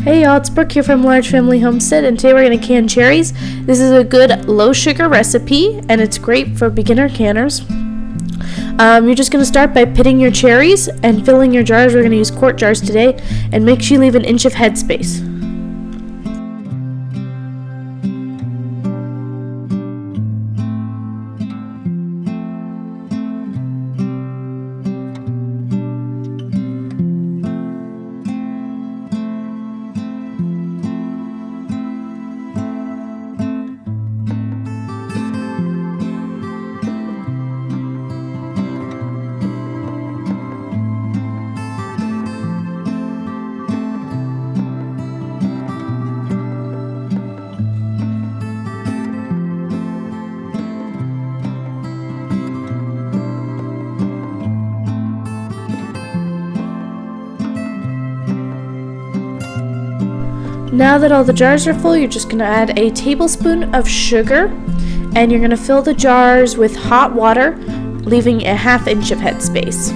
Hey y'all, it's Brooke here from Large Family Homestead, and today we're going to can cherries. This is a good low sugar recipe and it's great for beginner canners. You're just going to start by pitting your cherries and filling your jars. We're going to use quart jars today, and make sure you leave an inch of headspace. Now that all the jars are full, you're just going to add a tablespoon of sugar, and you're going to fill the jars with hot water, leaving a ½ inch of headspace.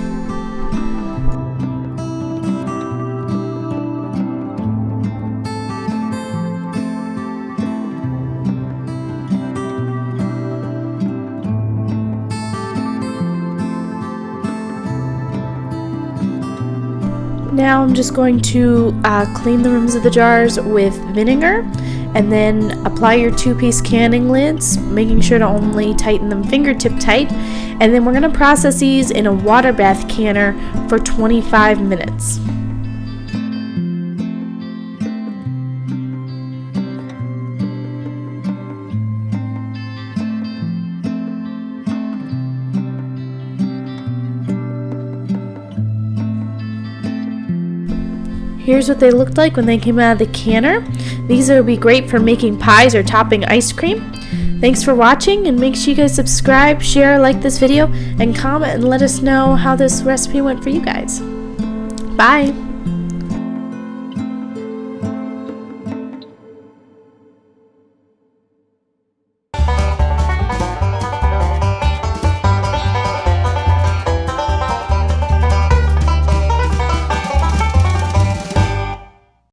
Now I'm just going to clean the rims of the jars with vinegar, and then apply your 2-piece canning lids, making sure to only tighten them fingertip tight, and then we're going to process these in a water bath canner for 25 minutes. Here's what they looked like when they came out of the canner. These will be great for making pies or topping ice cream. Thanks for watching, and make sure you guys subscribe, share, like this video, and comment and let us know how this recipe went for you guys. Bye!